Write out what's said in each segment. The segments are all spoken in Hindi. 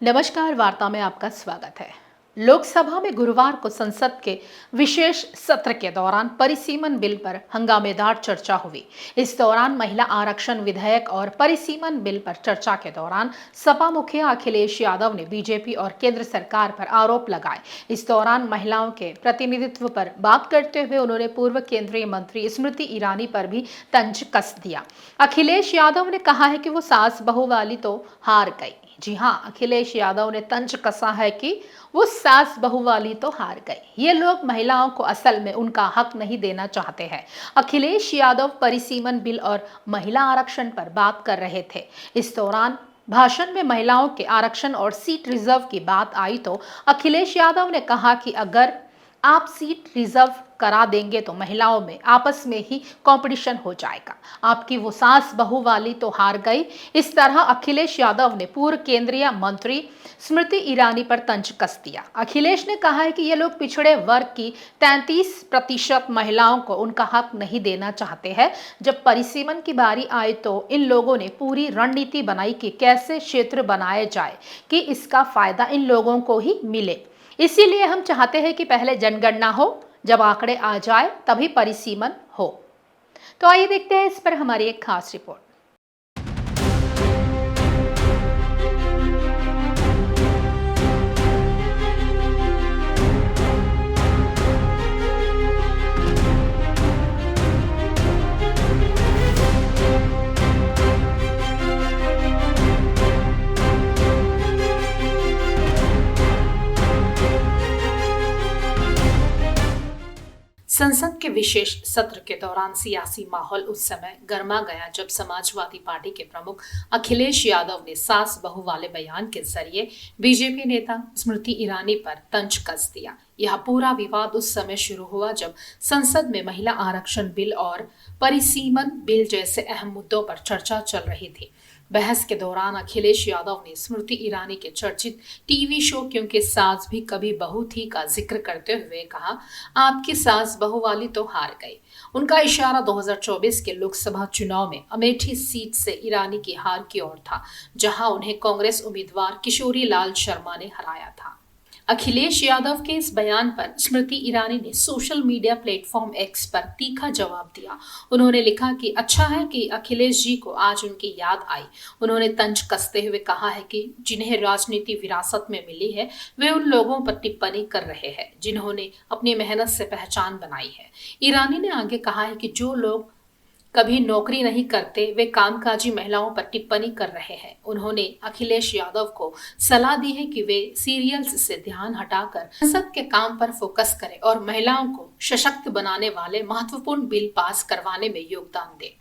नमस्कार, वार्ता में आपका स्वागत है। लोकसभा में गुरुवार को संसद के विशेष सत्र के दौरान परिसीमन बिल पर हंगामेदार चर्चा हुई। इस दौरान महिला आरक्षण विधेयक और परिसीमन बिल पर चर्चा के दौरान सपा मुखिया अखिलेश यादव ने बीजेपी और केंद्र सरकार पर आरोप लगाए। इस दौरान महिलाओं के प्रतिनिधित्व पर बात करते हुए उन्होंने पूर्व केंद्रीय मंत्री स्मृति ईरानी पर भी तंज कस दिया। अखिलेश यादव ने कहा है कि वो सास बहू वाली तो हार गई। जी हां, अखिलेश यादव ने तंज कसा है कि वो सास बहू वाली तो हार गई। ये लोग महिलाओं को असल में उनका हक नहीं देना चाहते हैं। अखिलेश यादव परिसीमन बिल और महिला आरक्षण पर बात कर रहे थे। इस दौरान भाषण में महिलाओं के आरक्षण और सीट रिजर्व की बात आई तो अखिलेश यादव ने कहा कि अगर आप सीट रिजर्व करा देंगे तो महिलाओं में आपस में ही कंपटीशन हो जाएगा। आपकी वो सास बहू वाली तो हार गई। इस तरह अखिलेश यादव ने पूर्व केंद्रीय मंत्री स्मृति ईरानी पर तंज कस दिया। अखिलेश ने कहा है कि ये लोग पिछड़े वर्ग की 33% महिलाओं को उनका हक नहीं देना चाहते हैं। जब परिसीमन की बारी आई तो इन लोगों ने पूरी रणनीति बनाई कि कैसे क्षेत्र बनाए जाए कि इसका फायदा इन लोगों को ही मिले। इसीलिए हम चाहते हैं कि पहले जनगणना हो, जब आंकड़े आ जाए तभी परिसीमन हो। तो आइए देखते हैं इस पर हमारी एक खास रिपोर्ट। संसद के विशेष सत्र के दौरान सियासी माहौल उस समय गर्मा गया जब समाजवादी पार्टी के प्रमुख अखिलेश यादव ने सास बहू वाले बयान के जरिए बीजेपी नेता स्मृति ईरानी पर तंज कस दिया। यह पूरा विवाद उस समय शुरू हुआ जब संसद में महिला आरक्षण बिल और परिसीमन बिल जैसे अहम मुद्दों पर चर्चा चल रही थी। बहस के दौरान अखिलेश यादव ने स्मृति ईरानी के चर्चित टीवी शो क्योंकि सास भी कभी बहू थी का जिक्र करते हुए कहा, आपकी सास बहू वाली तो हार गई। उनका इशारा 2024 के लोकसभा चुनाव में अमेठी सीट से ईरानी की हार की ओर था, जहां उन्हें कांग्रेस उम्मीदवार किशोरी लाल शर्मा ने हराया था। अखिलेश यादव के इस बयान पर स्मृति ईरानी ने सोशल मीडिया प्लेटफॉर्म एक्स पर तीखा जवाब दिया। उन्होंने लिखा कि अच्छा है कि अखिलेश जी को आज उनकी याद आई। उन्होंने तंज कसते हुए कहा है कि जिन्हें राजनीति विरासत में मिली है वे उन लोगों पर टिप्पणी कर रहे हैं जिन्होंने अपनी मेहनत से पहचान बनाई है। ईरानी ने आगे कहा है कि जो लोग कभी नौकरी नहीं करते वे कामकाजी महिलाओं पर टिप्पणी कर रहे हैं। उन्होंने अखिलेश यादव को सलाह दी है कि वे सीरियल्स से ध्यान हटाकर संसद के काम पर फोकस करें और महिलाओं को सशक्त बनाने वाले महत्वपूर्ण बिल पास करवाने में योगदान दें।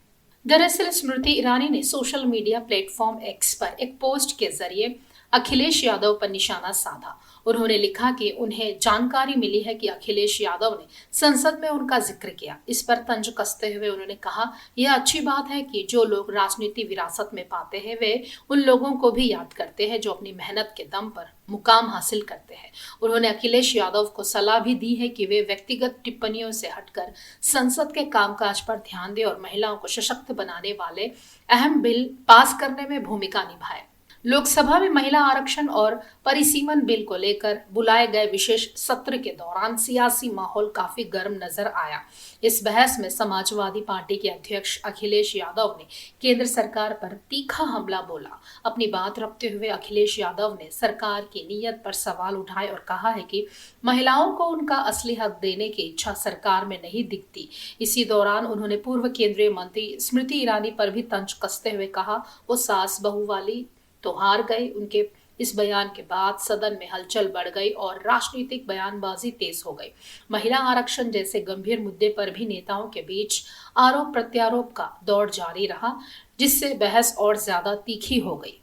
दरअसल स्मृति ईरानी ने सोशल मीडिया प्लेटफॉर्म एक्स पर एक पोस्ट के जरिए अखिलेश यादव पर निशाना साधा। उन्होंने लिखा कि उन्हें जानकारी मिली है कि अखिलेश यादव ने संसद में उनका जिक्र किया। इस पर तंज कसते हुए उन्होंने कहा, यह अच्छी बात है कि जो लोग राजनीति विरासत में पाते हैं वे उन लोगों को भी याद करते हैं जो अपनी मेहनत के दम पर मुकाम हासिल करते हैं। उन्होंने अखिलेश यादव को सलाह भी दी है कि वे व्यक्तिगत टिप्पणियों से हटकर संसद के कामकाज पर ध्यान दें और महिलाओं को सशक्त बनाने वाले अहम बिल पास करने में भूमिका निभाएं। लोकसभा में महिला आरक्षण और परिसीमन बिल को लेकर बुलाए गए विशेष सत्र के दौरान सियासी माहौल काफी गर्म नजर आया। इस बहस में समाजवादी पार्टी के अध्यक्ष अखिलेश यादव ने केंद्र सरकार पर तीखा हमला बोला। अपनी बात रखते हुए अखिलेश यादव ने सरकार की नीयत पर सवाल उठाए और कहा है कि महिलाओं को उनका असली हक देने की इच्छा सरकार में नहीं दिखती। इसी दौरान उन्होंने पूर्व केंद्रीय मंत्री स्मृति ईरानी पर भी तंज कसते हुए कहा, वो सास बहू वाली तो हार गए। उनके इस बयान के बाद सदन में हलचल बढ़ गई और राजनीतिक बयानबाजी तेज हो गई। महिला आरक्षण जैसे गंभीर मुद्दे पर भी नेताओं के बीच आरोप प्रत्यारोप का दौर जारी रहा, जिससे बहस और ज्यादा तीखी हो गई।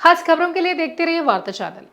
खास खबरों के लिए देखते रहिए वार्ता चैनल।